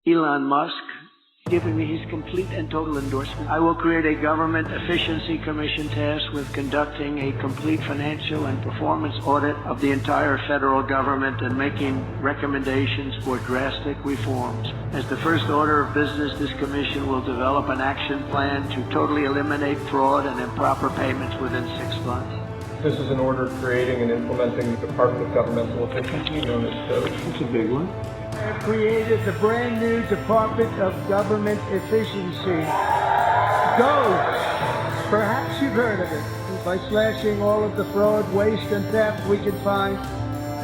Elon Musk giving me his complete and total endorsement. I will create a government efficiency commission tasked with conducting a complete financial and performance audit of the entire federal government and making recommendations for drastic reforms. As the first order of business, this commission will develop an action plan to totally eliminate fraud and improper payments within 6 months. This is an order creating and implementing the Department of Governmental Efficiency, known as Doge. It's a big one. I have created the brand new Department of Government Efficiency. Doge. Perhaps you've heard of it. By slashing all of the fraud, waste, and theft we can find,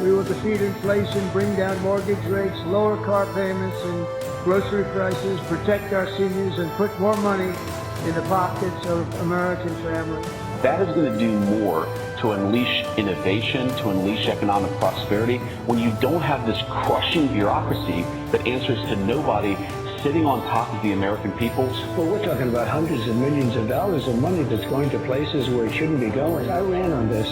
we will defeat inflation, bring down mortgage rates, lower car payments and grocery prices, protect our seniors, and put more money in the pockets of American families. That is going to do more to unleash innovation, to unleash economic prosperity, when you don't have this crushing bureaucracy that answers to nobody sitting on top of the American people. Well, we're talking about hundreds of millions of dollars of money that's going to places where it shouldn't be going. I ran on this,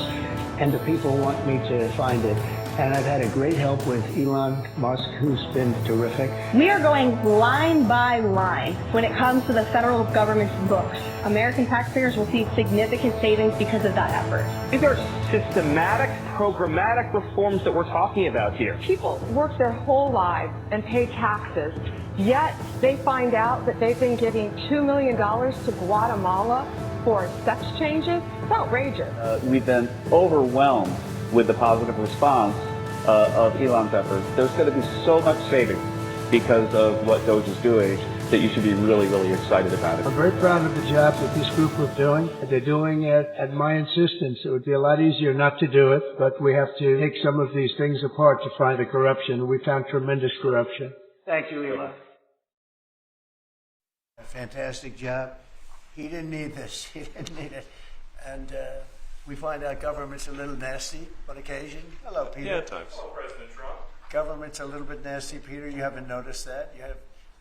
and the people want me to find it. And I've had a great help with Elon Musk, who's been terrific. We are going line by line when it comes to the federal government's books. American taxpayers will see significant savings because of that effort. These are systematic, programmatic reforms that we're talking about here. People work their whole lives and pay taxes, yet they find out that they've been giving $2 million to Guatemala for sex changes. It's outrageous. We've been overwhelmed with the positive response of Elon's efforts. There's going to be so much savings because of what Doge is doing that you should be really, really excited about it. I'm very proud of the job that this group is doing. They're doing it at my insistence. It would be a lot easier not to do it, but we have to take some of these things apart to find the corruption. We found tremendous corruption. Thank you, Elon. A fantastic job. He didn't need this. He didn't need it. And we find out government's a little nasty on occasion. Hello, Peter. Yeah, at times. Hello, President Trump. Government's a little bit nasty, Peter. You haven't noticed that.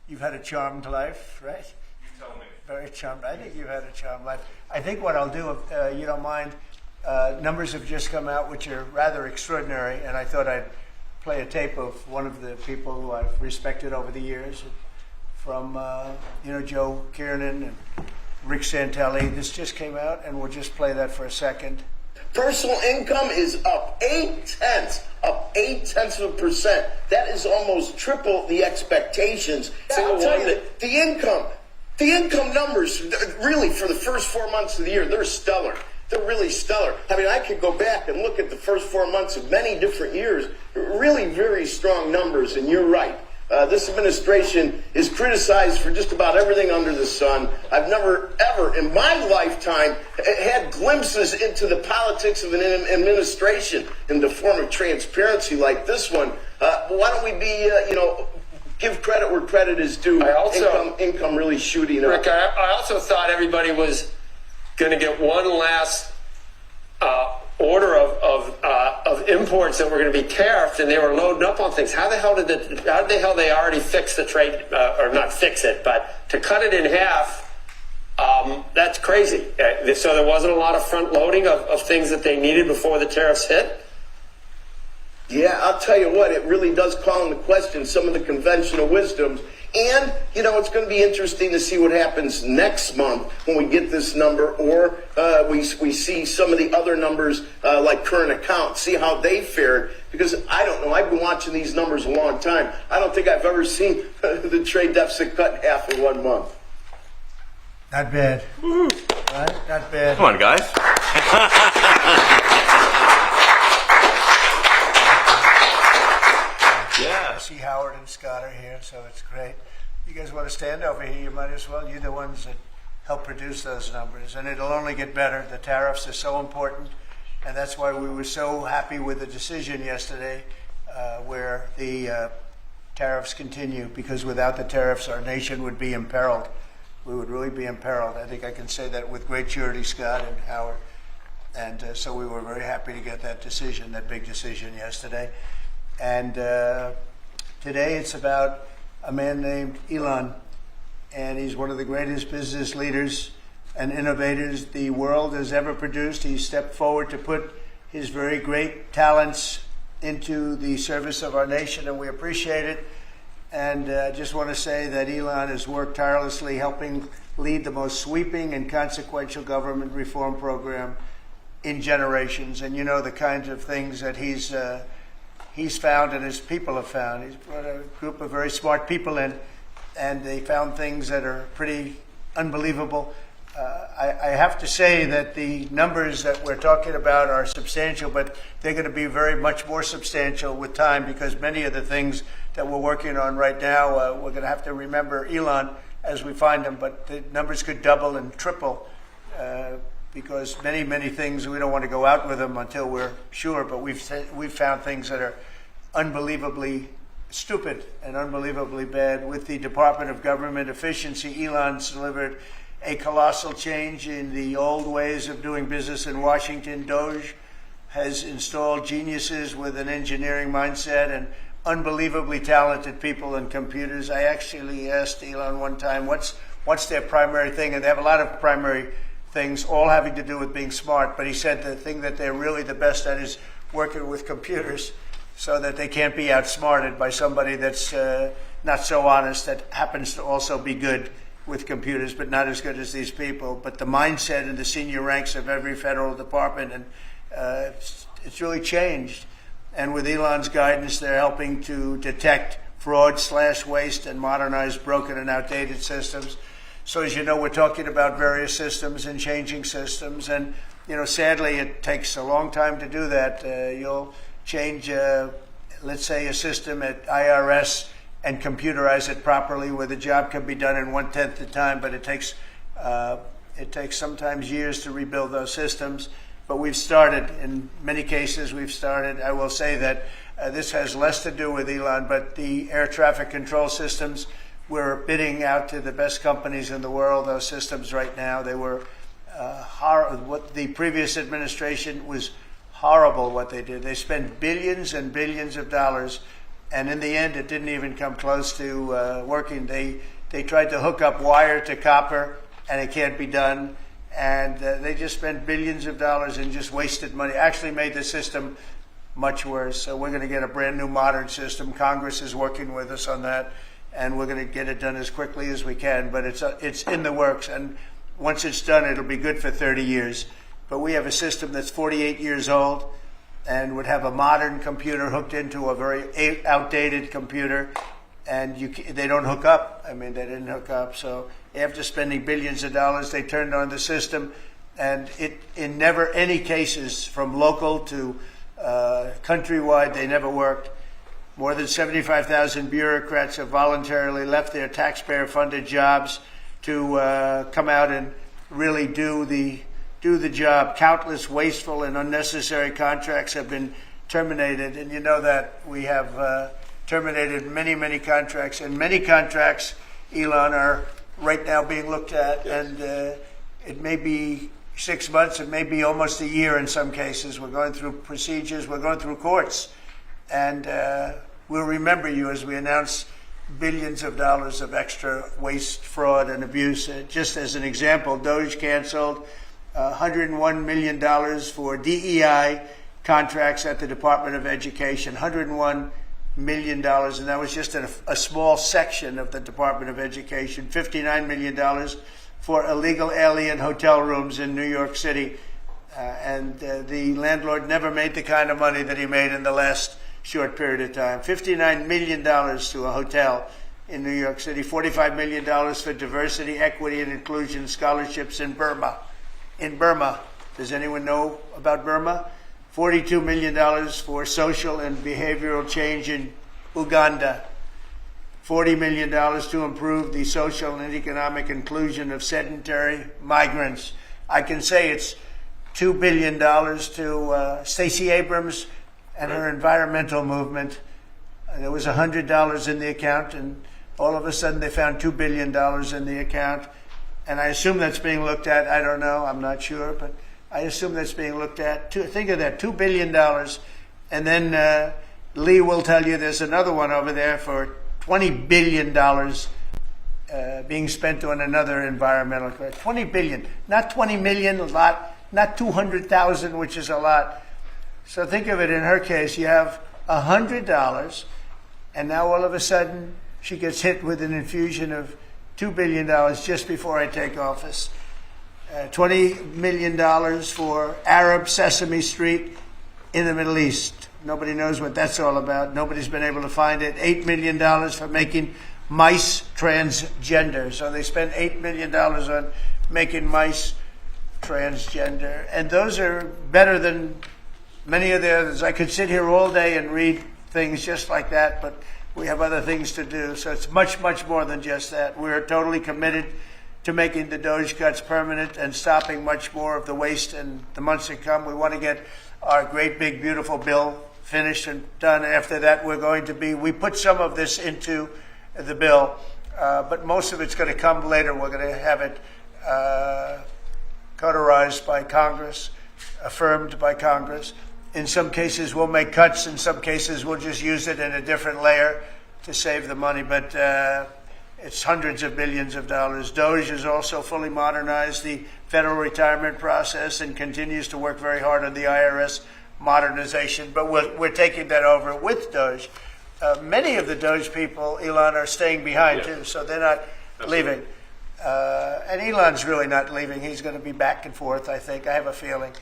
You've had a charmed life, right? You tell me. Very charmed. I think you've had a charmed life. I think what I'll do, if you don't mind, numbers have just come out which are rather extraordinary, and I thought I'd play a tape of one of the people who I've respected over the years, from Joe Kiernan and Rick Santelli. This just came out, and we'll just play that for a second. Personal income is up 0.8%. That is almost triple the expectations. I'll tell you that the income numbers, really, for the first 4 months of the year, they're stellar. They're really stellar. I mean, I could go back and look at the first 4 months of many different years. Really very strong numbers, and you're right. This administration is criticized for just about everything under the sun. I've never, ever in my lifetime had glimpses into the politics of an administration in the form of transparency like this one. Why don't we be, give credit where credit is due. Income really shooting up. Rick, I also thought everybody was going to get one last order of imports that were going to be tariffed, and they were loading up on things. How the hell they already fix the trade, or not fix it, but to cut it in half? That's crazy. So there wasn't a lot of front loading of things that they needed before the tariffs hit. Yeah, I'll tell you what, it really does call into question some of the conventional wisdoms. And, it's going to be interesting to see what happens next month when we get this number, or we see some of the other numbers like current accounts, see how they fared. Because I don't know, I've been watching these numbers a long time. I don't think I've ever seen the trade deficit cut in half in 1 month. Not bad. Right? Not bad. Come on, guys. Yeah. I see Howard and Scott are here, so it's great. You guys want to stand over here? You might as well. You're the ones that help produce those numbers, and it'll only get better. The tariffs are so important, and that's why we were so happy with the decision yesterday where the tariffs continue, because without the tariffs, our nation would be imperiled. We would really be imperiled. I think I can say that with great surety, Scott and Howard. And so we were very happy to get that decision, that big decision yesterday. And today it's about a man named Elon, and he's one of the greatest business leaders and innovators the world has ever produced. He stepped forward to put his very great talents into the service of our nation, and we appreciate it. And I just want to say that Elon has worked tirelessly helping lead the most sweeping and consequential government reform program in generations. And you know the kinds of things that he's found and his people have found. He's brought a group of very smart people in, and they found things that are pretty unbelievable. I have to say that the numbers that we're talking about are substantial, but they're going to be very much more substantial with time, because many of the things that we're working on right now, we're going to have to remember Elon as we find them, but the numbers could double and triple because many things we don't want to go out with them until we're sure, but we've found things that are unbelievably stupid and unbelievably bad. With the Department of Government Efficiency, Elon's delivered a colossal change in the old ways of doing business in Washington. Doge has installed geniuses with an engineering mindset and unbelievably talented people and computers. I actually asked Elon one time, what's their primary thing? And they have a lot of primary things, all having to do with being smart. But he said the thing that they're really the best at is working with computers, so that they can't be outsmarted by somebody that's not so honest, that happens to also be good with computers, but not as good as these people. But the mindset in the senior ranks of every federal department, and it's really changed. And with Elon's guidance, they're helping to detect fraud/waste and modernize broken and outdated systems. So as you know, we're talking about various systems and changing systems. And, you know, sadly, it takes a long time to do that. You'll change, let's say, a system at IRS and computerize it properly, where the job can be done in 1/10 the time, but it takes sometimes years to rebuild those systems. But we've started, in many cases we've started. I will say that this has less to do with Elon, but the air traffic control systems, we're bidding out to the best companies in the world, those systems right now. They were what the previous administration was horrible what they did. They spent billions and billions of dollars, and in the end, it didn't even come close to working. They tried to hook up wire to copper, and it can't be done. And they just spent billions of dollars and just wasted money. Actually made the system much worse. So we're going to get a brand new modern system. Congress is working with us on that, and we're going to get it done as quickly as we can. But it's in the works, and once it's done, it'll be good for 30 years. But we have a system that's 48 years old and would have a modern computer hooked into a very outdated computer, and they don't hook up. I mean, they didn't hook up. So after spending billions of dollars, they turned on the system, and in never any cases, from local to countrywide, they never worked. More than 75,000 bureaucrats have voluntarily left their taxpayer-funded jobs to come out and really do the job. Countless wasteful and unnecessary contracts have been terminated, and you know that we have terminated many contracts, and many contracts, Elon, are right now being looked at, and it may be 6 months, it may be almost a year in some cases. We're going through procedures, we're going through courts, and we'll remember you as we announce billions of dollars of extra waste, fraud, and abuse. Just as an example, Doge canceled $101 million for DEI contracts at the Department of Education, $101 million, and that was just a small section of the Department of Education. $59 million for illegal alien hotel rooms in New York City, and the landlord never made the kind of money that he made in the last short period of time. $59 million to a hotel in New York City. $45 million for diversity, equity, and inclusion scholarships in Burma. In Burma, does anyone know about Burma? $42 million for social and behavioral change in Uganda. $40 million to improve the social and economic inclusion of sedentary migrants. I can say it's $2 billion to Stacey Abrams and her environmental movement. There was $100 in the account, and all of a sudden they found $2 billion in the account. And I assume that's being looked at. I don't know. I'm not sure, but I assume that's being looked at. Think of that, $2 billion. And then Lee will tell you there's another one over there for $20 billion being spent on another environmental credit. $20 billion, not 20 million, a lot, not 200,000, which is a lot. So think of it, in her case, you have $100, and now all of a sudden she gets hit with an infusion of $2 billion just before I take office. $20 million for Arab Sesame Street in the Middle East. Nobody knows what that's all about. Nobody's been able to find it. $8 million for making mice transgender. So they spent $8 million on making mice transgender. And those are better than many of the others. I could sit here all day and read things just like that, but we have other things to do. So it's much, much more than just that. We're totally committed to making the Doge cuts permanent and stopping much more of the waste in the months to come. We want to get our great, big, beautiful bill finished and done. After that, we put some of this into the bill, but most of it's going to come later. We're going to have it cauterized by Congress, affirmed by Congress. In some cases, we'll make cuts. In some cases, we'll just use it in a different layer to save the money. But it's hundreds of billions of dollars. Doge has also fully modernized the federal retirement process and continues to work very hard on the IRS modernization. But we're taking that over with Doge. Many of the Doge people, Elon, are staying behind too, so they're not leaving. And Elon's really not leaving. He's going to be back and forth, I think. I have a feeling.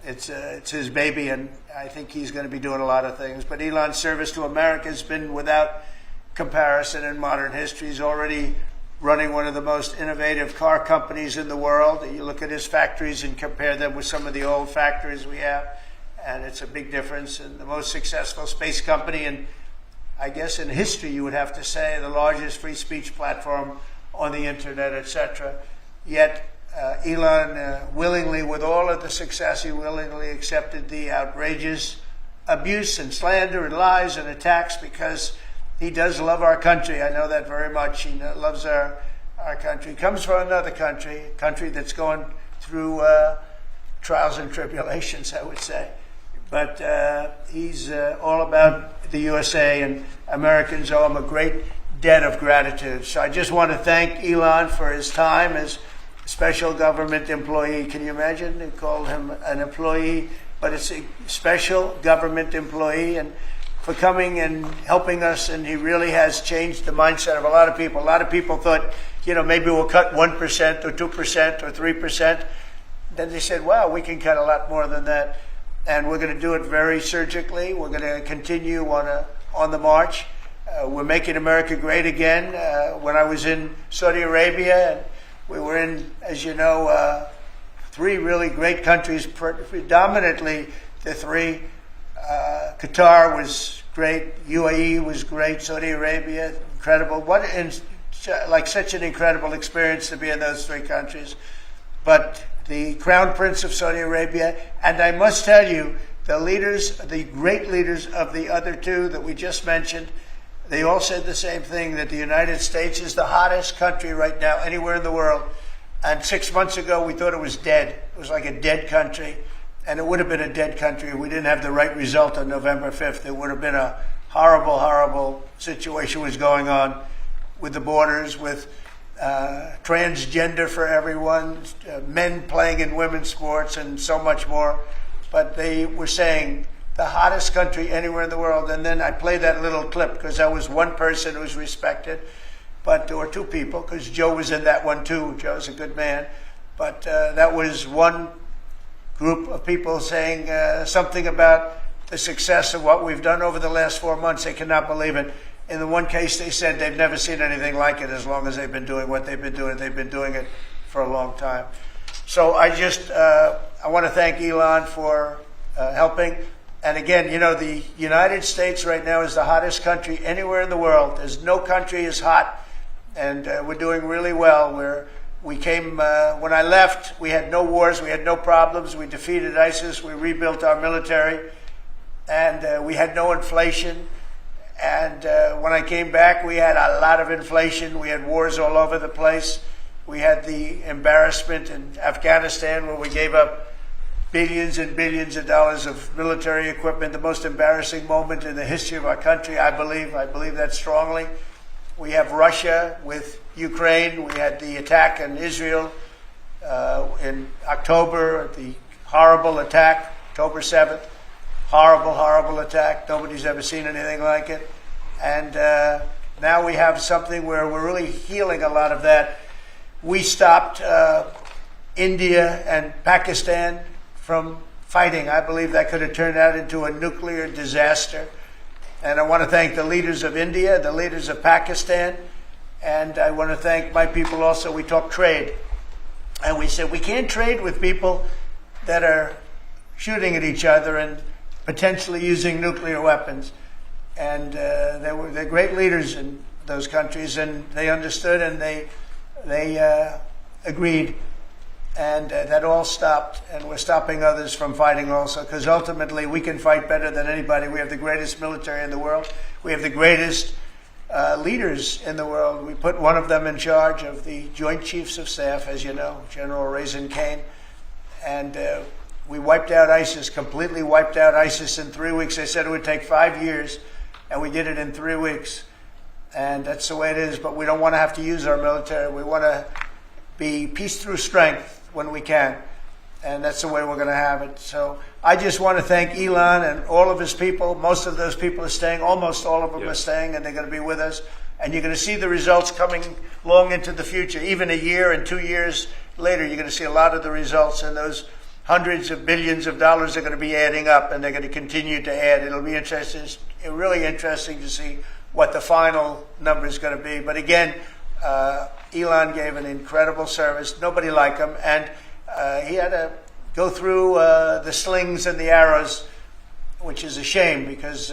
It's his baby, and I think he's going to be doing a lot of things. But Elon's service to America has been without comparison in modern history. He's already running one of the most innovative car companies in the world. You look at his factories and compare them with some of the old factories we have, and it's a big difference. And the most successful space company, and I guess in history you would have to say the largest free speech platform on the internet, etc. Yet Elon willingly, with all of the success, he willingly accepted the outrageous abuse and slander and lies and attacks because he does love our country. I know that very much. He loves our country. He comes from another country, a country that's going through trials and tribulations, I would say. But he's all about the USA, and Americans owe him a great debt of gratitude. So I just want to thank Elon for his time as special government employee. Can you imagine? They called him an employee, but it's a special government employee, and for coming and helping us, and he really has changed the mindset of a lot of people. A lot of people thought, maybe we'll cut 1% or 2% or 3%. Then they said, wow, we can cut a lot more than that. And we're going to do it very surgically. We're going to continue on the march. We're making America great again. When I was in Saudi Arabia, and we were in, as you know, three really great countries, predominantly the three. Qatar was great, UAE was great, Saudi Arabia, incredible. Such an incredible experience to be in those three countries. But the Crown Prince of Saudi Arabia, and I must tell you, the great leaders of the other two that we just mentioned, they all said the same thing, that the United States is the hottest country right now anywhere in the world. And 6 months ago, we thought it was dead. It was like a dead country. And it would have been a dead country if we didn't have the right result on November 5th. It would have been a horrible, horrible situation was going on with the borders, with transgender for everyone, men playing in women's sports, and so much more. But they were saying the hottest country anywhere in the world. And then I played that little clip because I was one person who was respected, or two people, because Joe was in that one too. Joe's a good man. But that was one group of people saying something about the success of what we've done over the last 4 months. They cannot believe it. In the one case, they said they've never seen anything like it as long as they've been doing what they've been doing. They've been doing it for a long time. So I want to thank Elon for helping. And again, the United States right now is the hottest country anywhere in the world. There's no country as hot, and we're doing really well. We came, when I left, we had no wars, we had no problems, we defeated ISIS, we rebuilt our military, and we had no inflation. And when I came back, we had a lot of inflation, we had wars all over the place. We had the embarrassment in Afghanistan where we gave up billions and billions of dollars of military equipment, the most embarrassing moment in the history of our country, I believe. I believe that strongly. We have Russia with Ukraine. We had the attack in Israel in October, the horrible attack, October 7th. Horrible, horrible attack. Nobody's ever seen anything like it. And now we have something where we're really healing a lot of that. We stopped India and Pakistan from fighting. I believe that could have turned out into a nuclear disaster. And I want to thank the leaders of India, the leaders of Pakistan, and I want to thank my people also. We talked trade. And we said we can't trade with people that are shooting at each other and potentially using nuclear weapons. And they're great leaders in those countries, and they understood and they agreed. And that all stopped, and we're stopping others from fighting also, because ultimately we can fight better than anybody. We have the greatest military in the world. We have the greatest leaders in the world. We put one of them in charge of the Joint Chiefs of Staff, as you know, General Raisin Kane. And we wiped out ISIS, completely wiped out ISIS in 3 weeks. They said it would take 5 years, and we did it in 3 weeks. And that's the way it is, but we don't want to have to use our military. We want to be peace through strength when we can, and that's the way we're going to have it. So I just want to thank Elon and all of his people. Most of those people are staying, almost all of them are staying, and they're going to be with us. And you're going to see the results coming long into the future. Even a year and 2 years later, you're going to see a lot of the results, and those hundreds of billions of dollars are going to be adding up, and they're going to continue to add. It'll be interesting, really interesting to see what the final number is going to be. But again, Elon gave an incredible service. Nobody like him, and he had to go through the slings and the arrows, which is a shame because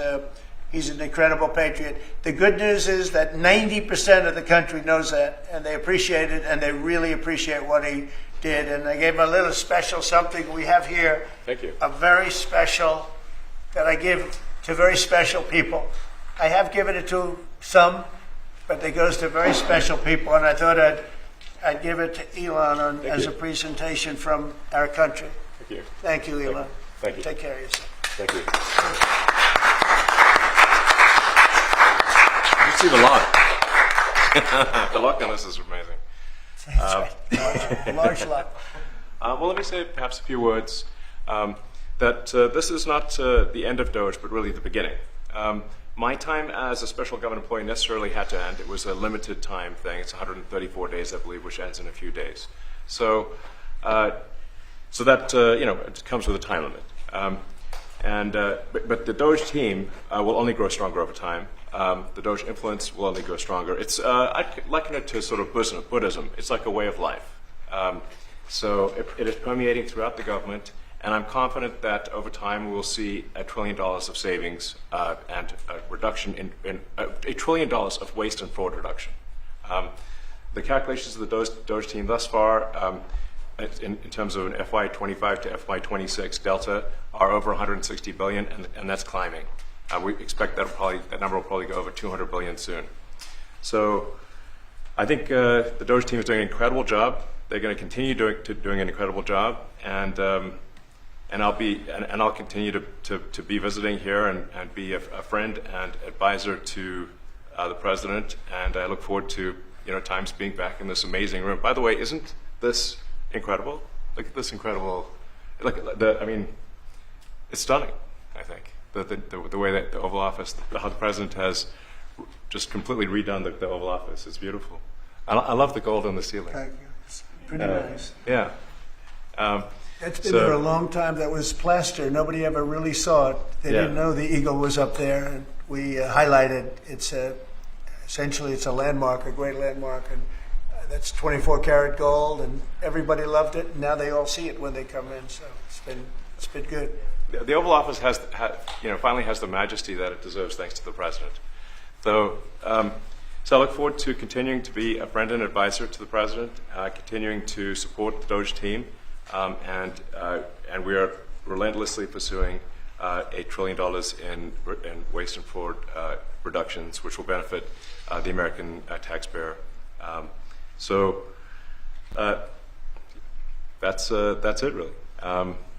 he's an incredible patriot. The good news is that 90% of the country knows that, and they appreciate it, and they really appreciate what he did. And I gave him a little special something we have here. Thank you. A very special that I give to very special people. I have given it to some, but it goes to very special people, and I thought I'd give it to Elon as a presentation from our country. Thank you. Thank you, Elon. Thank you. Take care of yourself. Thank you. You see the lock. The lock on this is amazing. That's right. Large lock. Well, let me say perhaps a few words that this is not the end of Doge, but really the beginning. My time as a special government employee necessarily had to end. It was a limited time thing. It's 134 days, I believe, which ends in a few days. So that it comes with a time limit. But the Doge team will only grow stronger over time. The Doge influence will only grow stronger. It's I liken it to sort of Buddhism. It's like a way of life. So it is permeating throughout the government. And I'm confident that over time we will see $1 trillion of savings and a reduction in $1 trillion of waste and fraud reduction. The calculations of the Doge team thus far, in terms of an FY25 to FY26 delta, are over 160 billion, and that's climbing. We expect that number will probably go over 200 billion soon. So I think the Doge team is doing an incredible job. They're going to continue doing an incredible job, and I'll continue to be visiting here and be a friend and advisor to the president, and I look forward to times being back in this amazing room. By the way, isn't this incredible? Look at this incredible. It's stunning. I think the way that the Oval Office, how the president has just completely redone the Oval Office. It's beautiful. I love the gold on the ceiling. Thank you. It's pretty nice. Yeah. It's been there a long time. That was plaster. Nobody ever really saw it. They didn't know the eagle was up there. And we highlighted. It's essentially it's a landmark, a great landmark, and that's 24-karat gold. And everybody loved it. And now they all see it when they come in. So it's been good. The Oval Office finally has the majesty that it deserves, thanks to the president. So I look forward to continuing to be a friend and advisor to the president, continuing to support the Doge team. And we are relentlessly pursuing $8 trillion in waste and fraud reductions, which will benefit the American taxpayer. That's it, really.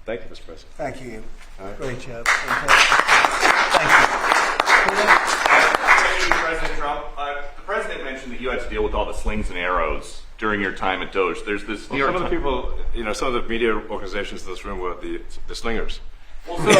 Thank you, Mr. President. Thank you. Right. Great job. Thank you, President Trump. The president mentioned that you had to deal with all the slings and arrows during your time at Doge. There's this. Some of the people, some of the media organizations in this room were the slingers. Well, so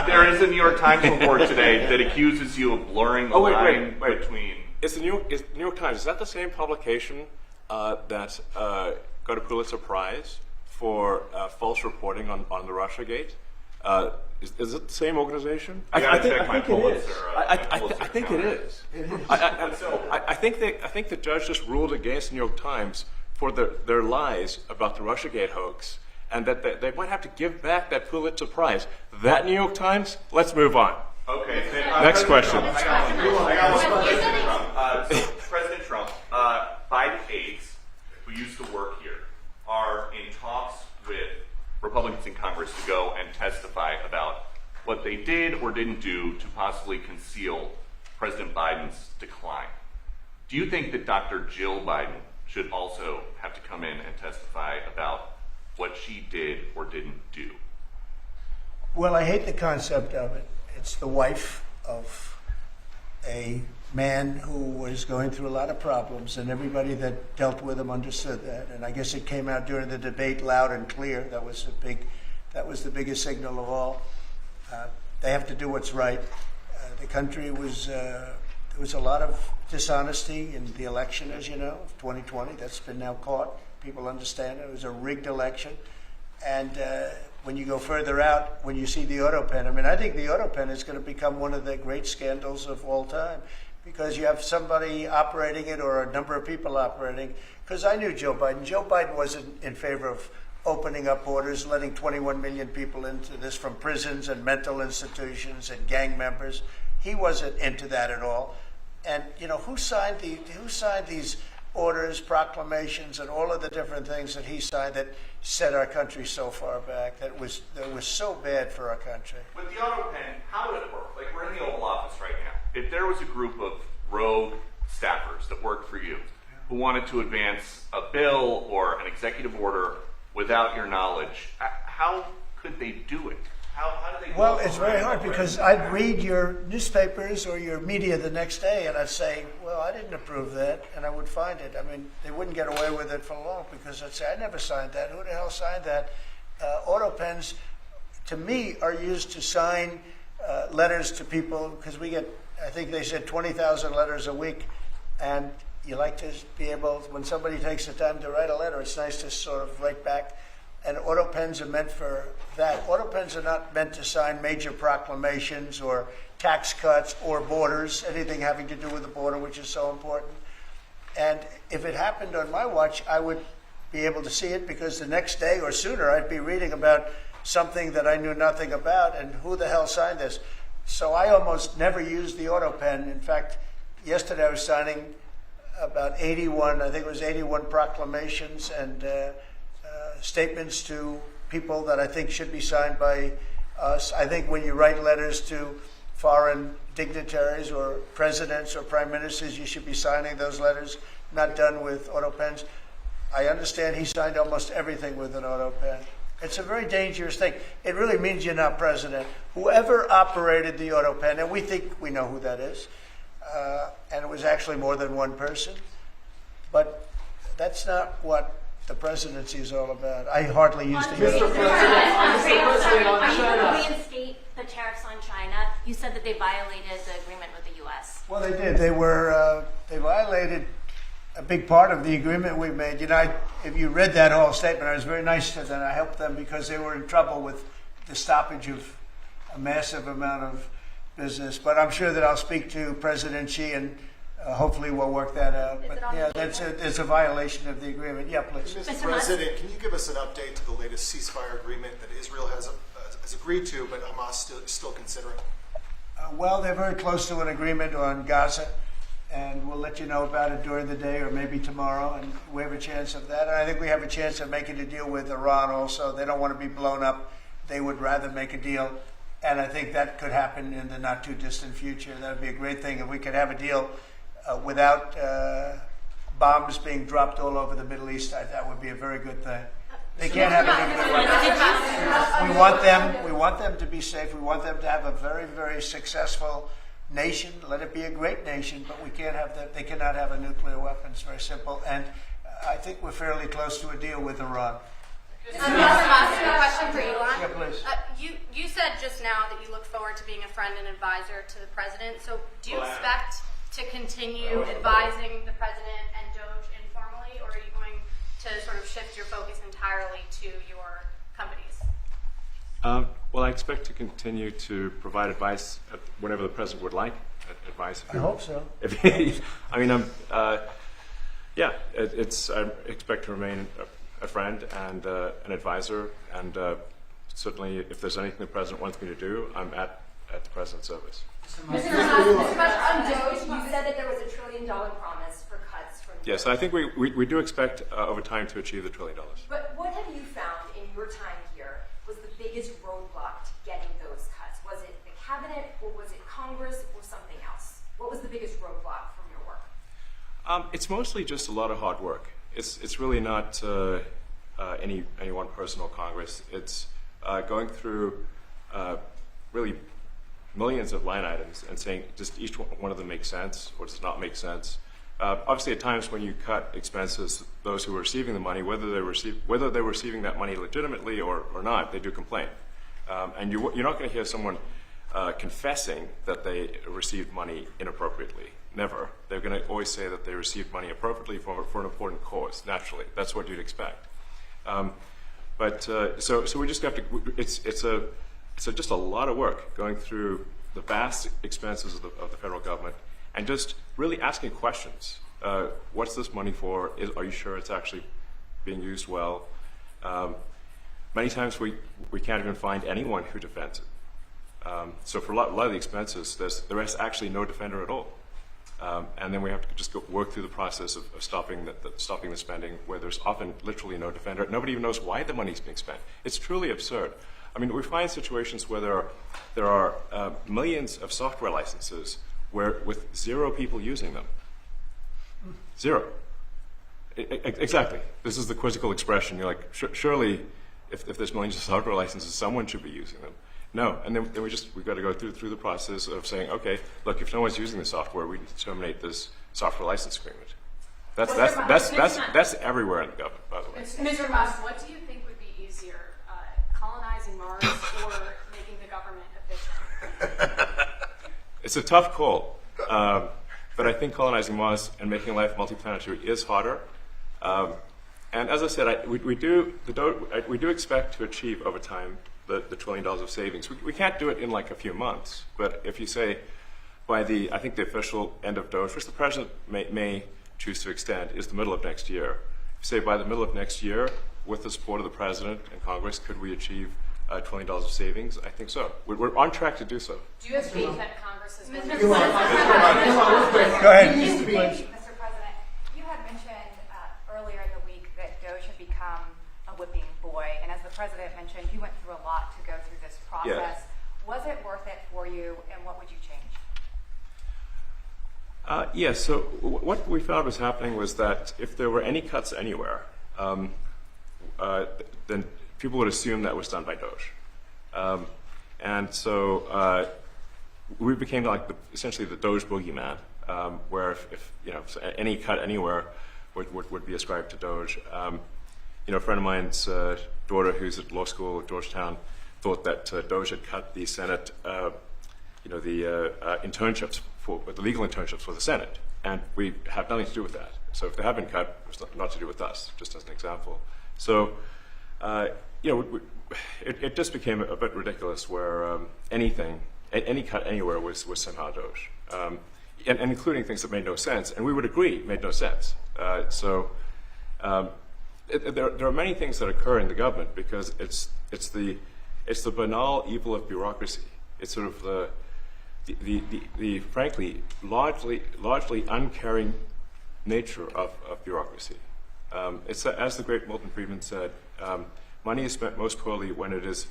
there is a New York Times report today that accuses you of blurring the line between. Is the New York Times, is that the same publication that got a Pulitzer Prize for false reporting on the Russiagate? Is it the same organization? I think it is. I think it is. I think the judge just ruled against the New York Times for their lies about the Russiagate hoax, and that they might have to give back that Pulitzer Prize. That New York Times? Let's move on. Okay. Next question. I got one. President Trump, Biden aides who used to work here are in talks with Republicans in Congress to go and testify about what they did or didn't do to possibly conceal President Biden's decline. Do you think that Dr. Jill Biden should also have to come in and testify about what she did or didn't do? Well, I hate the concept of it. It's the wife of a man who was going through a lot of problems, and everybody that dealt with him understood that. And I guess it came out during the debate loud and clear. That was the biggest signal of all. They have to do what's right. The country was there was a lot of dishonesty in the election, as you know, of 2020. That's been now caught. People understand it. It was a rigged election. And when you go further out, when you see the auto pen, I mean, I think the auto pen is going to become one of the great scandals of all time, because you have somebody operating it or a number of people operating. Because I knew Joe Biden. Joe Biden wasn't in favor of opening up borders, letting 21 million people into this from prisons and mental institutions and gang members. He wasn't into that at all. And you know, who signed these orders, proclamations, and all of the different things that he signed that set our country so far back, that was so bad for our country? With the auto pen, how would it work? Like, we're in the Oval Office right now. If there was a group of rogue staffers that worked for you who wanted to advance a bill or an executive order without your knowledge, how could they do it? How do they do Well, it? it's very hard, because I'd read your newspapers or your media the next day, and I'd say, well, I didn't approve that, and I would find it. I mean, they wouldn't get away with it for long, because I'd say, I never signed that. Who the hell signed that? Auto pens, to me, are used to sign letters to people, because we get, I think they said 20,000 letters a week, and you like to be able, when somebody takes the time to write a letter, it's nice to sort of write back. And auto pens are meant for that. Auto pens are not meant to sign major proclamations or tax cuts or borders, anything having to do with the border, which is so important. And if it happened on my watch, I would be able to see it, because the next day or sooner I'd be reading about something that I knew nothing about, and who the hell signed this? So I almost never used the auto pen. In fact, yesterday I was signing about 81, I think it was 81 proclamations and statements to people that I think should be signed by us. I think when you write letters to foreign dignitaries or presidents or prime ministers, you should be signing those letters, not done with auto pens. I understand he signed almost everything with an auto pen. It's a very dangerous thing. It really means you're not president. Whoever operated the auto pen, and we think we know who that is, and it was actually more than one person, but that's not what the presidency is all about. I hardly used to hear that. Are you reinstate the tariffs on China? You said that they violated the agreement with the U.S. Well, they did. They violated a big part of the agreement we made. You know, if you read that whole statement, I was very nice to them. I helped them because they were in trouble with the stoppage of a massive amount of business. But I'm sure that I'll speak to President Xi, and hopefully we'll work that out. But yeah, it's a violation of the agreement. Yeah, please. Mr. President, can you give us an update to the latest ceasefire agreement that Israel has agreed to, but Hamas is still considering? Well, they're very close to an agreement on Gaza, and we'll let you know about it during the day or maybe tomorrow, and we have a chance of that. And I think we have a chance of making a deal with Iran also. They don't want to be blown up. They would rather make a deal, and I think that could happen in the not too distant future. That would be a great thing if we could have a deal without bombs being dropped all over the Middle East. That would be a very good thing. They can't have a nuclear weapon. We want them to be safe. We want them to have a very, very successful nation. Let it be a great nation, but we can't have that. They cannot have a nuclear weapon. It's very simple. And I think we're fairly close to a deal with Iran. Mr. Musk, a question for Elon. Yeah, please. You said just now that you look forward to being a friend and advisor to the president. So do you expect to continue advising the president and Doge informally, or are you going to sort of shift your focus entirely to your companies? Well, I expect to continue to provide advice whenever the president would like advice. I hope so. I mean, yeah, I expect to remain a friend and an advisor, and certainly if there's anything the president wants me to do, I'm at the president's service. Mr. Musk, on Doge, you said that there was $1 trillion promise for cuts from Yes, I think we do expect over time to achieve the $1 trillion. But what have you found in your time here was the biggest roadblock to getting those cuts? Was it the cabinet, or was it Congress, or something else? What was the biggest roadblock from your work? It's mostly just a lot of hard work. It's really not any one person or Congress. It's going through really millions of line items and saying, does each one of them make sense or does not make sense? Obviously, at times when you cut expenses, those who are receiving the money, whether they're receiving that money legitimately or not, they do complain. And you're not going to hear someone confessing that they received money inappropriately. Never. They're going to always say that they received money appropriately for an important cause. Naturally, that's what you'd expect. So we just have to. It's just a lot of work going through the vast expenses of the federal government and just really asking questions. What's this money for? Are you sure it's actually being used well? Many times we can't even find anyone who defends it. So for a lot of the expenses, there is actually no defender at all. And then we have to just work through the process of stopping the spending, where there's often literally no defender. Nobody even knows why the money is being spent. It's truly absurd. I mean, we find situations where there are millions of software licenses with 0 people using them. 0. Exactly. This is the quizzical expression. You're like, surely, if there's millions of software licenses, someone should be using them. No, and then we've got to go through the process of saying, okay, look, if no one's using the software, we need to terminate this software license agreement. That's everywhere in the government, by the way. Mr. Musk, what do you think would be easier, colonizing Mars or making the government efficient? It's a tough call, but I think colonizing Mars and making life multiplanetary is harder. And as I said, we do expect to achieve over time the $1 trillion of savings. We can't do it in like a few months, but if you say by I think the official end of Doge, which the president may choose to extend, is the middle of next year. If you say by the middle of next year, with the support of the president and Congress, could we achieve $1 trillion of savings? I think so. We're on track to do so. Do you have faith that Congress is going to Go ahead. Mr. President, you had mentioned earlier in the week that Doge had become a whipping boy, and as the president mentioned, you went through a lot to go through this process. Yes. Was it worth it for you, and what would you change? Yes, so what we found was happening was that if there were any cuts anywhere, then people would assume that was done by Doge. And so we became like essentially the Doge boogeyman, where if any cut anywhere would be ascribed to Doge. A friend of mine's daughter, who's at law school at Georgetown, thought that Doge had cut the Senate, the internships the legal internships for the Senate, and we have nothing to do with that. So if they have been cut, it's not to do with us. Just as an example. So it just became a bit ridiculous, where any cut anywhere was somehow Doge, and including things that made no sense, and we would agree made no sense. There are many things that occur in the government because it's the banal evil of bureaucracy. It's sort of the frankly largely uncaring nature of bureaucracy. It's as the great Milton Friedman said, money is spent most poorly when it is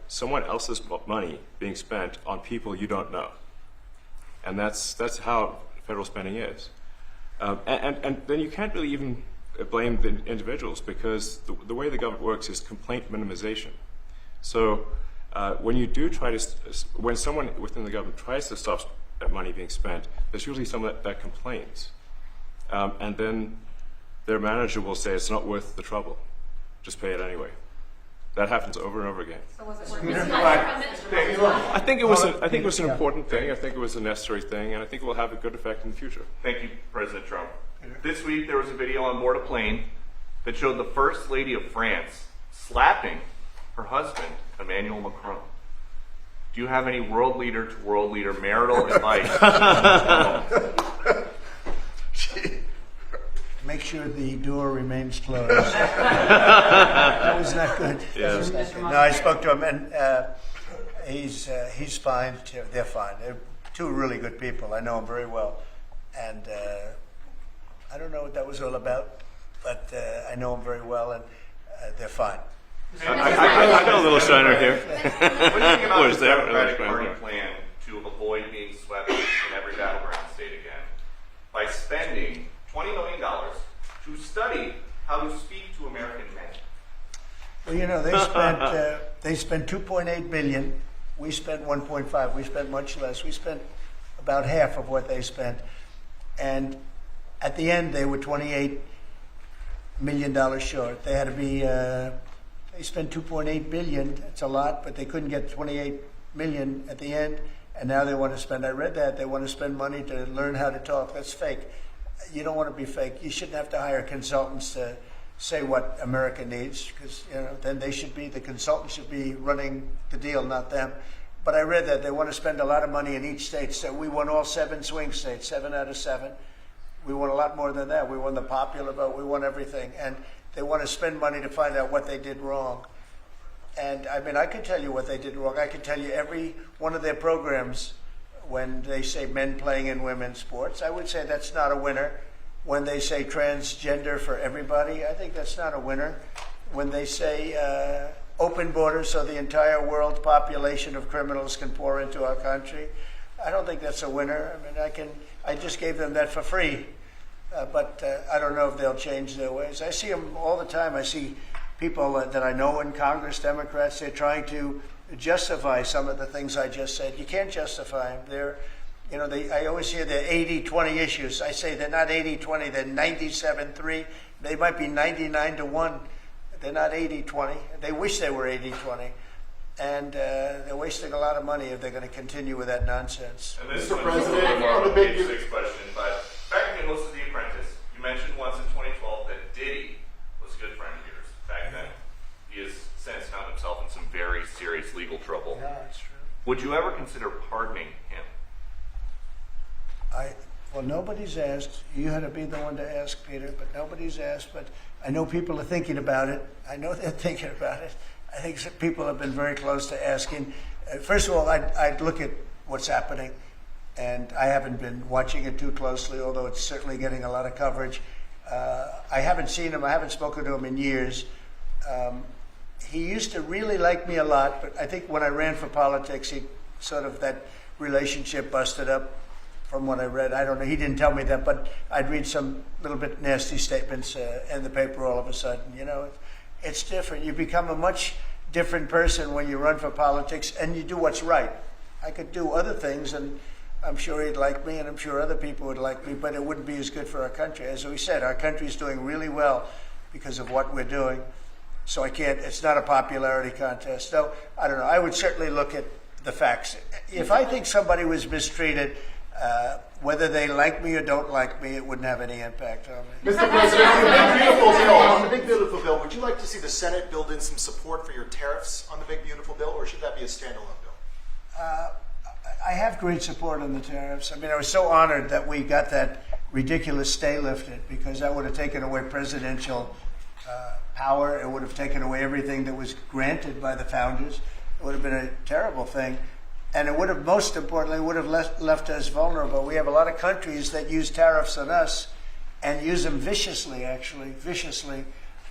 someone else's money being spent on people you don't know, and that's how federal spending is. And then you can't really even blame the individuals, because the way the government works is complaint minimization. So when someone within the government tries to stop money being spent, there's usually someone that complains, and then their manager will say it's not worth the trouble. just pay it anyway. That happens over and over again. So was it I think it was an important thing. I think it was a necessary thing, and I think it will have a good effect in the future. Thank you, President Trump. This week there was a video on board a plane that showed the First Lady of France slapping her husband, Emmanuel Macron. Do you have any world leader to world leader marital advice? Make sure the door remains closed. That was not good. Yeah. Was not good. No, I spoke to him, and he's fine. They're fine. They're two really good people. I know them very well, and I don't know what that was all about, but I know them very well, and they're fine. I got a little shiner here. What do you think about the Democratic Party plan to avoid being swept in every battleground state again by spending $20 million to study how to speak to American men? Well, you know, they spent $2.8 billion. We spent 1.5. We spent much less. We spent about half of what they spent, and at the end they were $28 million short. They had to be. They spent $2.8 billion. It's a lot, but they couldn't get $28 million at the end, and now they want to spend. I read that they want to spend money to learn how to talk. That's fake. You don't want to be fake. You shouldn't have to hire consultants to say what America needs, because then the consultants should be running the deal, not them. But I read that they want to spend a lot of money in each state. So we won all 7 swing states, 7 out of 7. We won a lot more than that. We won the popular vote. We won everything, and they want to spend money to find out what they did wrong. And I mean, I could tell you what they did wrong. I could tell you every one of their programs. When they say men playing in women's sports, I would say that's not a winner. When they say transgender for everybody, I think that's not a winner. When they say open borders so the entire world population of criminals can pour into our country, I don't think that's a winner. I mean, I just gave them that for free, but I don't know if they'll change their ways. I see them all the time. I see people that I know in Congress, Democrats, they're trying to justify some of the things I just said. You can't justify them. I always hear they're 80-20 issues. I say they're not 80-20, they're 97-3. They might be 99-1. They're not 80-20. They wish they were 80-20. And they're wasting a lot of money if they're going to continue with that nonsense. And this Mr. President, on the big six question, but back when you listed The Apprentice, you mentioned once in 2012 that Diddy was a good friend of yours back then. He has since found himself in some very serious legal trouble. Yeah, that's true. Would you ever consider pardoning him? Well, nobody's asked. You had to be the one to ask, Peter, but nobody's asked. But I know people are thinking about it. I know they're thinking about it. I think people have been very close to asking. First of all, I'd look at what's happening, and I haven't been watching it too closely, although it's certainly getting a lot of coverage. I haven't seen him. I haven't spoken to him in years. He used to really like me a lot, but I think when I ran for politics, that relationship busted up from what I read. I don't know. He didn't tell me that, but I'd read some little bit nasty statements in the paper all of a sudden. It's different. You become a much different person when you run for politics and you do what's right. I could do other things, and I'm sure he'd like me, and I'm sure other people would like me, but it wouldn't be as good for our country. As we said, our country's doing really well because of what we're doing. So it's not a popularity contest. So, I don't know. I would certainly look at the facts. If I think somebody was mistreated, whether they like me or don't like me, it wouldn't have any impact on me. Mr. President, on the Big Beautiful Bill, would you like to see the Senate build in some support for your tariffs on the Big Beautiful Bill, or should that be a standalone bill? I have great support on the tariffs. I mean, I was so honored that we got that ridiculous stay lifted, because that would have taken away presidential power. It would have taken away everything that was granted by the founders. It would have been a terrible thing. And it would have, most importantly, left us vulnerable. We have a lot of countries that use tariffs on us and use them viciously, viciously.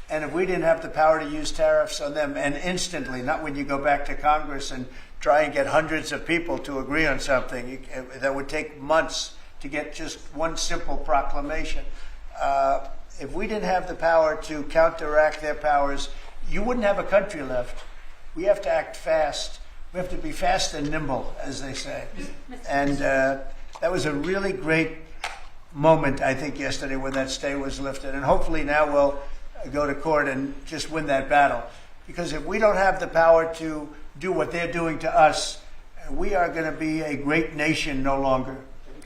And if we didn't have the power to use tariffs on them, and instantly, not when you go back to Congress and try and get hundreds of people to agree on something, that would take months to get just one simple proclamation. If we didn't have the power to counteract their powers, you wouldn't have a country left. We have to act fast. We have to be fast and nimble, as they say. And that was a really great moment, I think, yesterday when that stay was lifted. And hopefully now we'll go to court and just win that battle. Because if we don't have the power to do what they're doing to us, we are going to be a great nation no longer.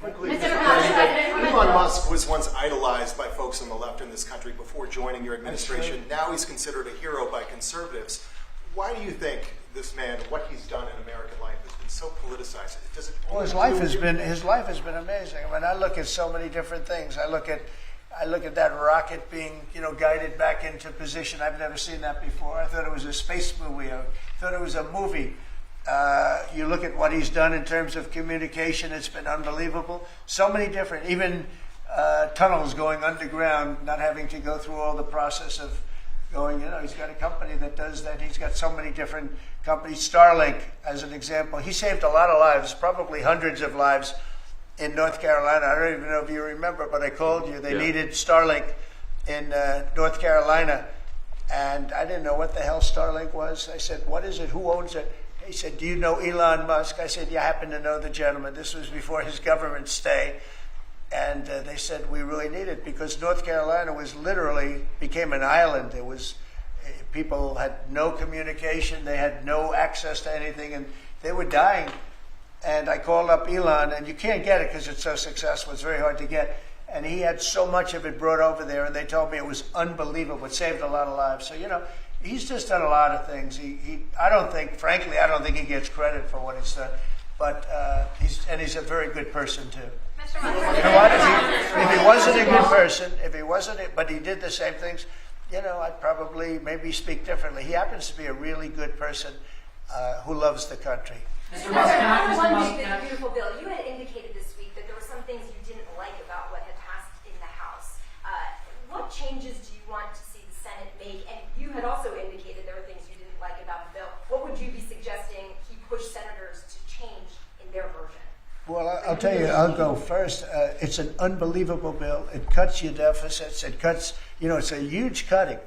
Elon Musk was once idolized by folks on the left in this country before joining your administration. Now he's considered a hero by conservatives. Why do you think this man, what he's done in American life, has been so politicized? Well, his life has been amazing. I mean, I look at so many different things. I look at that rocket being, guided back into position. I've never seen that before. I thought it was a space movie. I thought it was a movie. You look at what he's done in terms of communication. It's been unbelievable. So many different, even tunnels going underground, not having to go through all the process of going, he's got a company that does that. He's got so many different companies. Starlink, as an example. He saved a lot of lives, probably hundreds of lives in North Carolina. I don't even know if you remember, but I called you. They needed Starlink in North Carolina. And I didn't know what the hell Starlink was. I said, what is it? Who owns it? He said, do you know Elon Musk? I said, yeah, I happen to know the gentleman. This was before his government stay. And they said, we really need it because North Carolina became an island. It was, people had no communication. They had no access to anything, and they were dying. And I called up Elon, and you can't get it because it's so successful. It's very hard to get. And he had so much of it brought over there, and they told me it was unbelievable. It saved a lot of lives. So, he's just done a lot of things. I don't think he gets credit for what he's done. But he's a very good person, too. Mr. You know what? If he wasn't a good person, but he did the same things, I'd probably maybe speak differently. He happens to be a really good person who loves the country. Mr. Musk, the beautiful bill. You had indicated this week that there were some things you didn't like about what had passed in the House. What changes do you want to see the Senate make? And you had also indicated there were things you didn't like about the bill. What would you be suggesting he push senators to change in their version? Well, I'll tell you, I'll go first. It's an unbelievable bill. It cuts your deficits. It cuts, it's a huge cutting.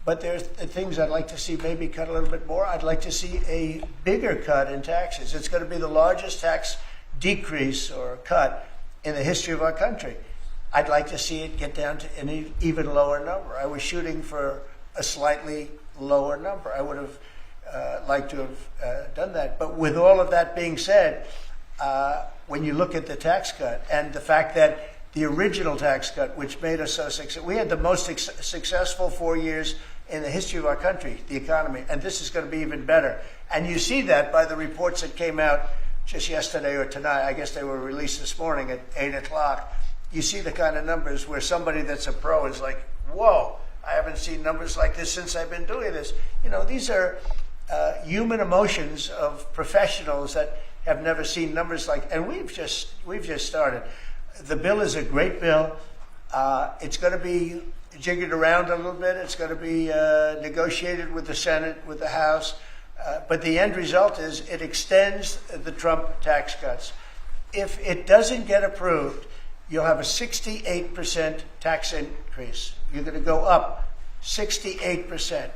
But there's things I'd like to see maybe cut a little bit more. I'd like to see a bigger cut in taxes. It's going to be the largest tax decrease or cut in the history of our country. I'd like to see it get down to an even lower number. I was shooting for a slightly lower number. I would have liked to have done that. But with all of that being said, when you look at the tax cut and the fact that the original tax cut, which made us so successful, we had the most successful 4 years in the history of our country, the economy, and this is going to be even better. And you see that by the reports that came out just yesterday or tonight. I guess they were released this morning at 8 o'clock. You see the kind of numbers where somebody that's a pro is like, whoa, I haven't seen numbers like this since I've been doing this. These are human emotions of professionals that have never seen numbers like, and we've just started. The bill is a great bill. It's going to be jiggered around a little bit. It's going to be negotiated with the Senate, with the House. But the end result is it extends the Trump tax cuts. If it doesn't get approved, you'll have a 68% tax increase. You're going to go up 68%.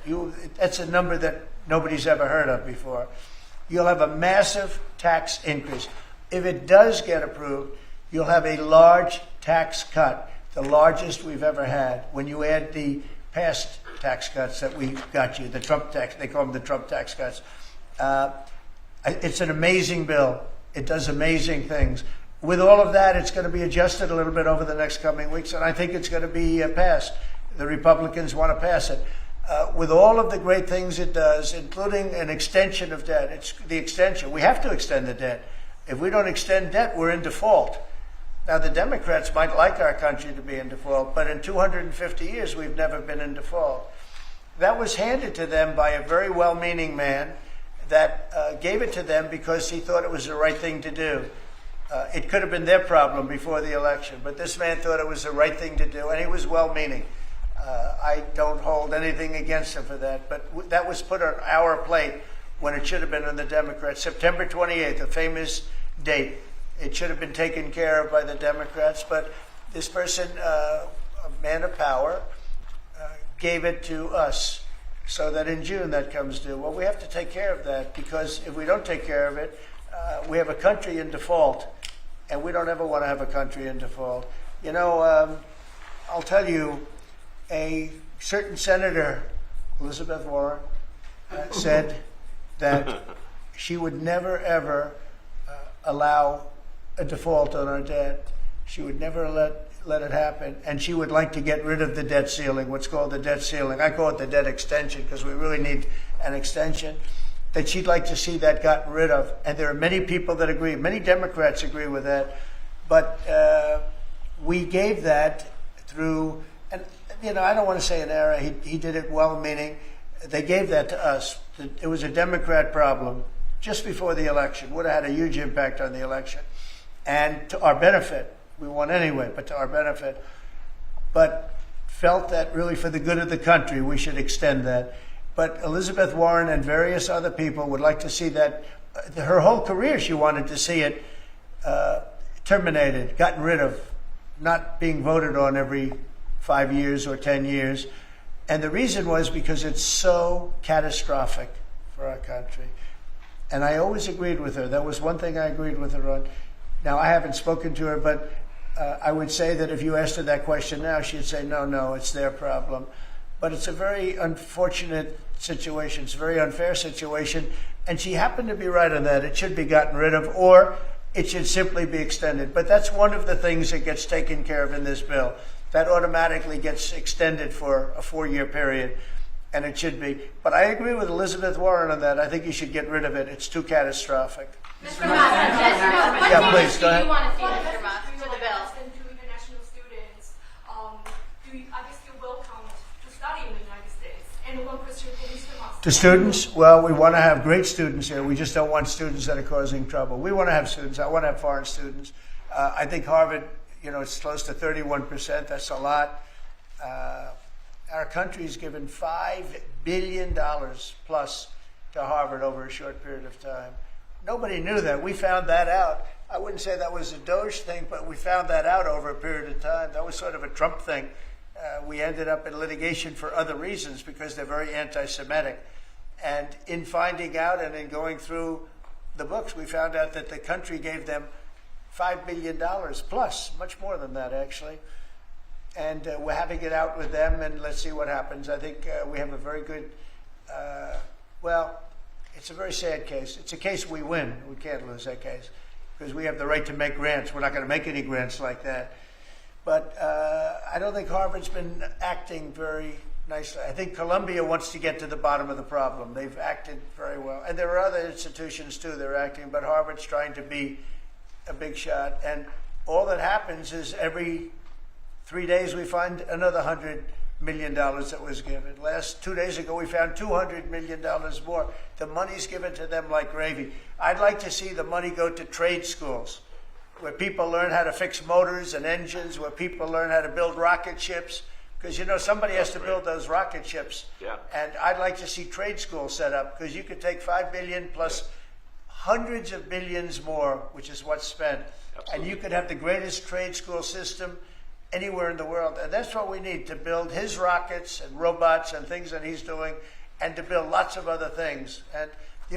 That's a number that nobody's ever heard of before. You'll have a massive tax increase. If it does get approved, you'll have a large tax cut, the largest we've ever had. When you add the past tax cuts that we got you, the Trump tax, they call them the Trump tax cuts. It's an amazing bill. It does amazing things. With all of that, it's going to be adjusted a little bit over the next coming weeks, and I think it's going to be passed. The Republicans want to pass it. With all of the great things it does, including an extension of debt, it's the extension. We have to extend the debt. If we don't extend debt, we're in default. Now, the Democrats might like our country to be in default, but in 250 years, we've never been in default. That was handed to them by a very well-meaning man that gave it to them because he thought it was the right thing to do. It could have been their problem before the election, but this man thought it was the right thing to do, and he was well-meaning. I don't hold anything against him for that, but that was put on our plate when it should have been on the Democrats. September 28th, a famous date. It should have been taken care of by the Democrats, but this person, a man of power, gave it to us so that in June that comes due. Well, we have to take care of that because if we don't take care of it, we have a country in default, and we don't ever want to have a country in default. I'll tell you, a certain Senator Elizabeth Warren said that she would never, ever allow a default on our debt. She would never let it happen. And she would like to get rid of the debt ceiling, what's called the debt ceiling. I call it the debt extension because we really need an extension. That she'd like to see that gotten rid of. And there are many people that agree. Many Democrats agree with that. But we gave that through, and I don't want to say an error. He did it well-meaning. They gave that to us. It was a Democrat problem just before the election. Would have had a huge impact on the election. And to our benefit, we won anyway, but to our benefit. But felt that really for the good of the country, we should extend that. But Elizabeth Warren and various other people would like to see that. Her whole career, she wanted to see it terminated, gotten rid of, not being voted on every 5 years or 10 years. And the reason was because it's so catastrophic for our country. And I always agreed with her. That was one thing I agreed with her on. Now, I haven't spoken to her, but I would say that if you asked her that question now, she'd say, no, it's their problem. But it's a very unfortunate situation. It's a very unfair situation. And she happened to be right on that. It should be gotten rid of, or it should simply be extended. But that's one of the things that gets taken care of in this bill. That automatically gets extended for a 4-year period, and it should be. But I agree with Elizabeth Warren on that. I think you should get rid of it. It's too catastrophic. Mr. Musk, yeah, please, go ahead. Do you want to see, Mr. Musk, to the bill? And to international students, I guess you're welcome to study in the United States. And one question for Mr. Musk. To students? Well, we want to have great students here. We just don't want students that are causing trouble. We want to have students. I want to have foreign students. I think Harvard, it's close to 31%. That's a lot. Our country's given $5 billion plus to Harvard over a short period of time. Nobody knew that. We found that out. I wouldn't say that was a Doge thing, but we found that out over a period of time. That was sort of a Trump thing. We ended up in litigation for other reasons because they're very anti-Semitic. And in finding out and in going through the books, we found out that the country gave them $5 billion plus, much more than that, actually. And we're having it out with them, and let's see what happens. I think we have a very good, it's a very sad case. It's a case we win. We can't lose that case because we have the right to make grants. We're not going to make any grants like that. But I don't think Harvard's been acting very nicely. I think Columbia wants to get to the bottom of the problem. They've acted very well. And there are other institutions, too, that are acting, but Harvard's trying to be a big shot. And all that happens is every 3 days we find another $100 million that was given. 2 days ago, we found $200 million more. The money's given to them like gravy. I'd like to see the money go to trade schools, where people learn how to fix motors and engines, where people learn how to build rocket ships, because, somebody has to build those rocket ships. Yeah. And I'd like to see trade schools set up, because you could take $5 billion plus hundreds of billions more, which is what's spent. Absolutely. And you could have the greatest trade school system anywhere in the world. And that's what we need, to build his rockets and robots and things that he's doing, and to build lots of other things. And,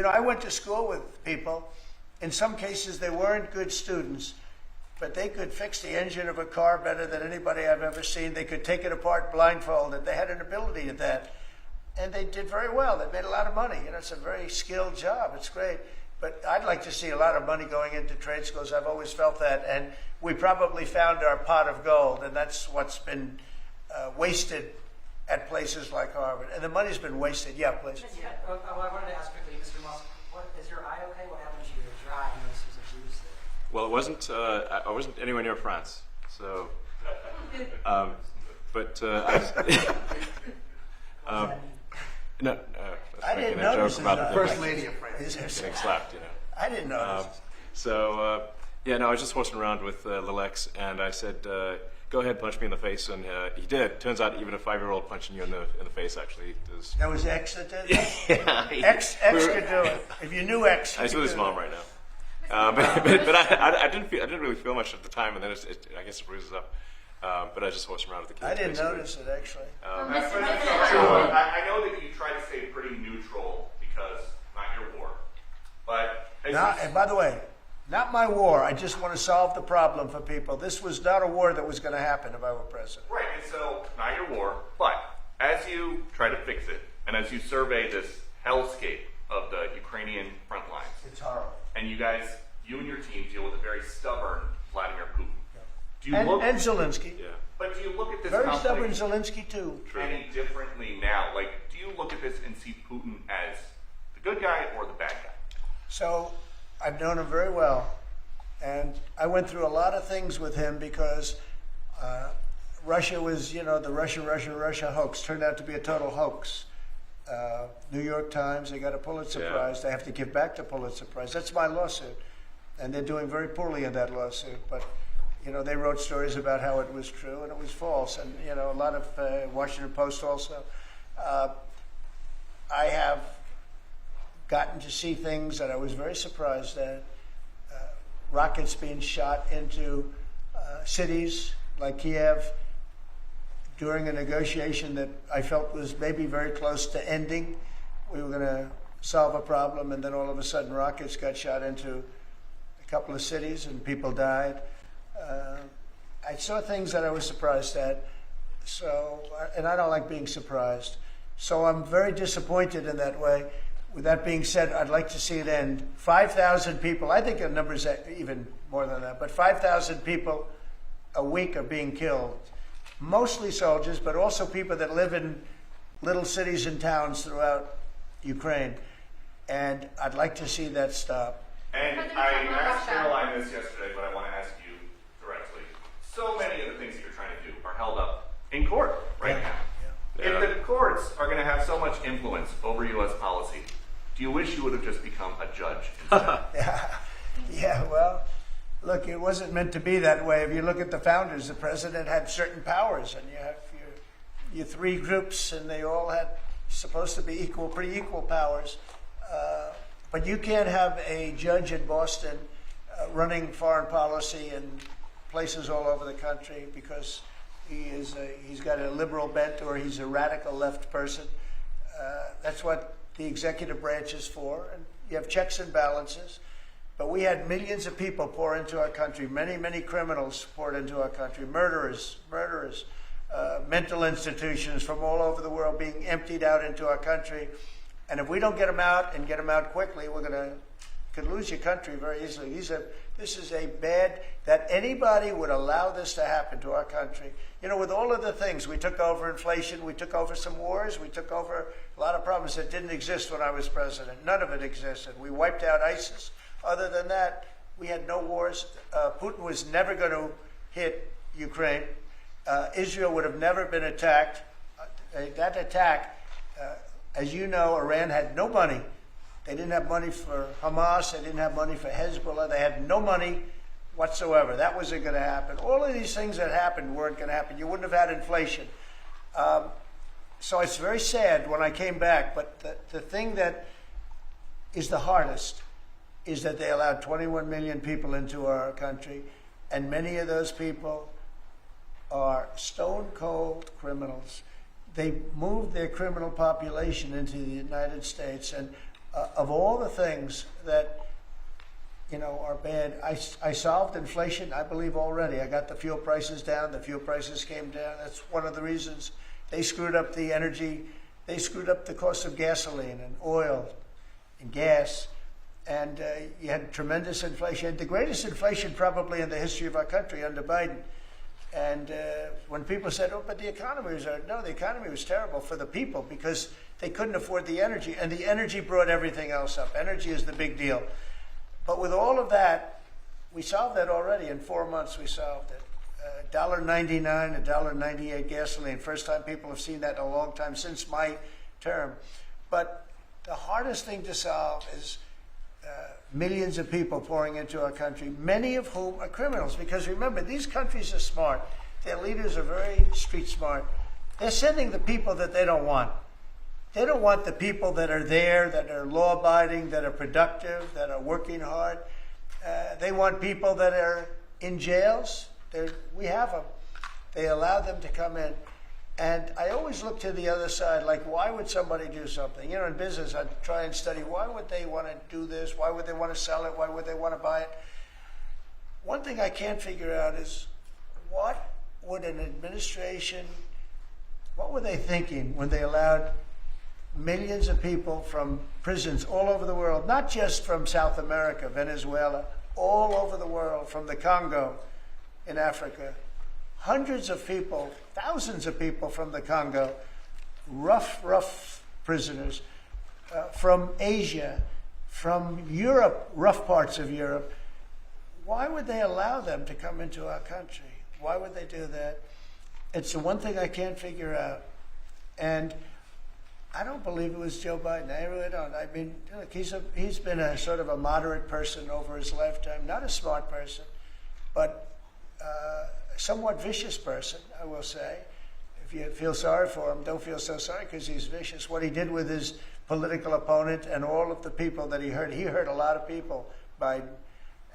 I went to school with people. In some cases, they weren't good students, but they could fix the engine of a car better than anybody I've ever seen. They could take it apart blindfolded. They had an ability at that. And they did very well. They made a lot of money. It's a very skilled job. It's great. But I'd like to see a lot of money going into trade schools. I've always felt that. And we probably found our pot of gold, and that's what's been wasted at places like Harvard. And the money's been wasted. Yeah, please. Yeah. I wanted to ask quickly, Mr. Musk, is your eye okay? What happened to your dry? I noticed there's a juice there. Well, it wasn't. I wasn't anywhere near France, so. No. I didn't notice about the First Lady of France getting slapped. I didn't notice. I was just horsing around with Lil X, and I said, "Go ahead, punch me in the face," and he did. Turns out, even a 5-year-old punching you in the face actually does. That was X that did it? Yeah. X could do it. If you knew X, I was with his mom right now. But I didn't really feel much at the time, and then I guess it bruises up. But I just horsed around with the kids. I didn't notice it, actually. I know that you try to stay pretty neutral because not your war. But and by the way, not my war. I just want to solve the problem for people. This was not a war that was going to happen if I were president. Right, and so not your war. But as try to fix it, and as you survey this hellscape of the Ukrainian front lines, it's horrible. And you guys, you and your team deal with a very stubborn Vladimir Putin. Do you And Zelensky. Yeah. But do you look at this Very conflict stubborn Zelensky too. any differently now? Like, do you look at this and see Putin as the good guy or the bad guy? So I've known him very well, and I went through a lot of things with him because Russia was, the Russia hoax turned out to be a total hoax. New York Times, they got a Pulitzer Prize. They have to give back the Pulitzer Prize. That's my lawsuit, and they're doing very poorly in that lawsuit. But they wrote stories about how it was true and it was false, and a lot of Washington Post also. I have gotten to see things that I was very surprised at. Rockets being shot into cities like Kiev during a negotiation that I felt was maybe very close to ending. We were going to solve a problem, and then all of a sudden rockets got shot into a couple of cities and people died. I saw things that I was surprised at, and I don't like being surprised. So I'm very disappointed in that way. With that being said, I'd like to see it end. 5,000 people, I think the number's even more than that, but 5,000 people a week are being killed. Mostly soldiers, but also people that live in little cities and towns throughout Ukraine. And I'd like to see that stop. And I asked Caroline this yesterday, but I want to ask you directly. So many of the things that you're trying to do are held up in court right now. If the courts are going to have so much influence over U.S. policy, do you wish you would have just become a judge instead? Yeah, well, look, it wasn't meant to be that way. If you look at the founders, the president had certain powers, and you have your three groups, and they all had supposed to be pretty equal powers. But you can't have a judge in Boston running foreign policy in places all over the country because he's got a liberal bent or he's a radical left person. That's what the executive branch is for, and you have checks and balances. But we had millions of people pour into our country, many criminals poured into our country, murderers, mental institutions from all over the world being emptied out into our country. And if we don't get them out and get them out quickly, could lose your country very easily. This is a bad, that anybody would allow this to happen to our country. With all of the things, we took over inflation, we took over some wars, we took over a lot of problems that didn't exist when I was president. None of it existed. We wiped out ISIS. Other than that, we had no wars. Putin was never going to hit Ukraine. Israel would have never been attacked. That attack, as you know, Iran had no money. They didn't have money for Hamas. They didn't have money for Hezbollah. They had no money whatsoever. That wasn't going to happen. All of these things that happened weren't going to happen. You wouldn't have had inflation. So it's very sad when I came back. But the thing that is the hardest is that they allowed 21 million people into our country. And many of those people are stone-cold criminals. They moved their criminal population into the United States. And of all the things that are bad, I solved inflation, I believe, already. I got the fuel prices down. The fuel prices came down. That's one of the reasons they screwed up the energy. They screwed up the cost of gasoline and oil and gas. And you had tremendous inflation, the greatest inflation probably in the history of our country under Biden. And when people said, oh, but the economy was, no, the economy was terrible for the people because they couldn't afford the energy. And the energy brought everything else up. Energy is the big deal. But with all of that, we solved that already. In 4 months, we solved it. $1.99, $1.98 gasoline. First time people have seen that in a long time since my term. But the hardest thing to solve is millions of people pouring into our country, many of whom are criminals. Because remember, these countries are smart. Their leaders are very street smart. They're sending the people that they don't want. They don't want the people that are there, that are law-abiding, that are productive, that are working hard. They want people that are in jails. We have them. They allow them to come in. And I always look to the other side, like, why would somebody do something? In business, I try and study, why would they want to do this? Why would they want to sell it? Why would they want to buy it? One thing I can't figure out is what would were they thinking when they allowed millions of people from prisons all over the world, not just from South America, Venezuela, all over the world, from the Congo in Africa, hundreds of people, thousands of people from the Congo, rough prisoners, from Asia, from Europe, rough parts of Europe. Why would they allow them to come into our country? Why would they do that? It's the one thing I can't figure out. And I don't believe it was Joe Biden. I really don't. I mean, look, he's been a sort of a moderate person over his lifetime, not a smart person, but a somewhat vicious person, I will say. If you feel sorry for him, don't feel so sorry because he's vicious. What he did with his political opponent and all of the people that he hurt a lot of people, Biden.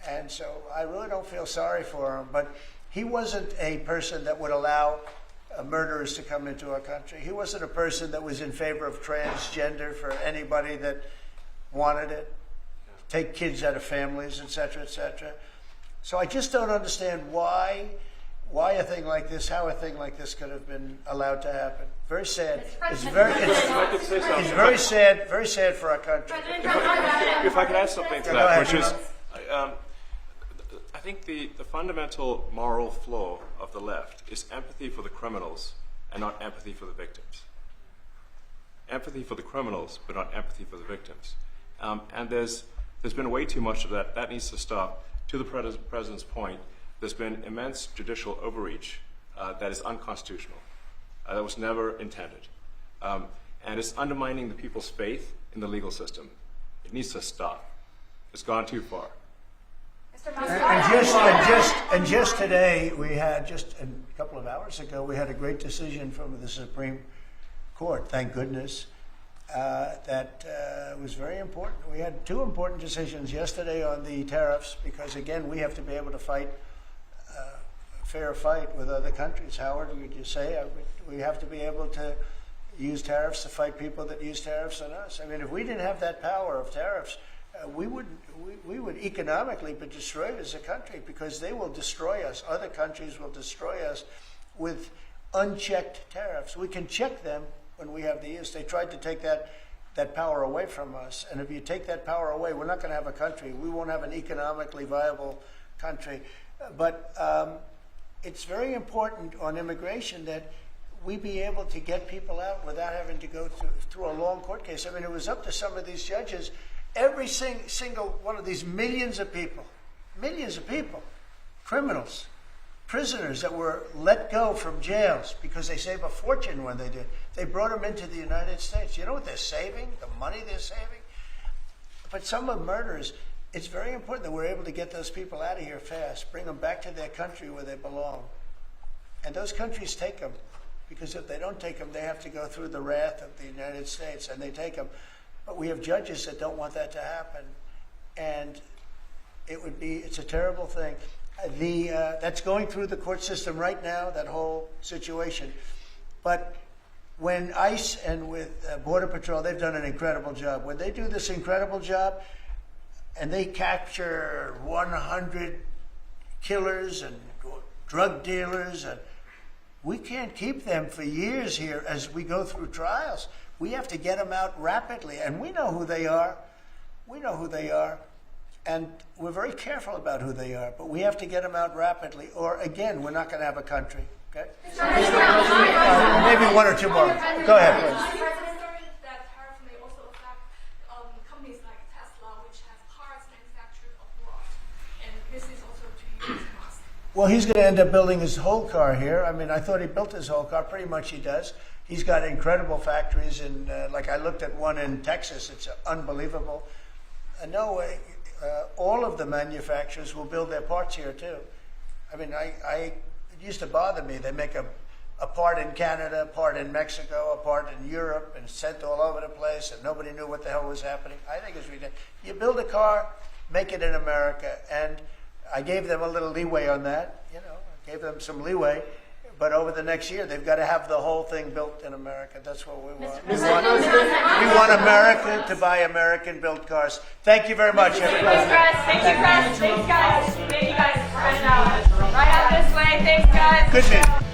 And so I really don't feel sorry for him. But he wasn't a person that would allow murderers to come into our country. He wasn't a person that was in favor of transgender for anybody that wanted it, take kids out of families, et cetera, et cetera. So I just don't understand why a thing like this, how a thing like this could have been allowed to happen. Very sad. It's very sad for our country. If I could add something to that, which is, I think the fundamental moral flaw of the left is empathy for the criminals and not empathy for the victims. Empathy for the criminals, but not empathy for the victims. And there's been way too much of that. That needs to stop. To the president's point, there's been immense judicial overreach that is unconstitutional. That was never intended. And it's undermining the people's faith in the legal system. It needs to stop. It's gone too far. And just today, we had, just a couple of hours ago, we had a great decision from the Supreme Court, thank goodness, that was very important. We had two important decisions yesterday on the tariffs because, again, we have to be able to fight a fair fight with other countries. Howard, would you say? We have to be able to use tariffs to fight people that use tariffs on us. I mean, if we didn't have that power of tariffs, we would economically be destroyed as a country because they will destroy us. Other countries will destroy us with unchecked tariffs. We can check them when we have the use. They tried to take that power away from us. And if you take that power away, we're not going to have a country. We won't have an economically viable country. But it's very important on immigration that we be able to get people out without having to go through a long court case. I mean, it was up to some of these judges. Every single one of these millions of people, criminals, prisoners that were let go from jails because they save a fortune when they did. They brought them into the United States. You know what they're saving? The money they're saving? But some of murderers, it's very important that we're able to get those people out of here fast, bring them back to their country where they belong. And those countries take them because if they don't take them, they have to go through the wrath of the United States, and they take them. But we have judges that don't want that to happen, and it's a terrible thing. That's going through the court system right now, that whole situation. But when ICE and with Border Patrol, they've done an incredible job. When they do this incredible job and they capture 100 killers and drug dealers, and we can't keep them for years here as we go through trials. We have to get them out rapidly, and we know who they are. And we're very careful about who they are, but we have to get them out rapidly, or again, we're not going to have a country. Okay? Maybe one or two more. Go ahead, please. That tariff may also affect companies like Tesla, which has cars manufactured abroad, and this is also to use Musk. Well, he's going to end up building his whole car here. I mean, I thought he built his whole car. Pretty much he does. He's got incredible factories in, like I looked at one in Texas. It's unbelievable. No way. All of the manufacturers will build their parts here too. I mean, it used to bother me. They make a part in Canada, a part in Mexico, a part in Europe, and sent all over the place, and nobody knew what the hell was happening. I think it's ridiculous. You build a car, make it in America, and I gave them a little leeway on that. You know, I gave them some leeway. But over the next year, they've got to have the whole thing built in America. That's what we want. We want America to buy American-built cars. Thank you very much, everybody. Thanks, guys. Thanks, guys. Thank you guys. Right out this way. Thanks, guys. Good meeting.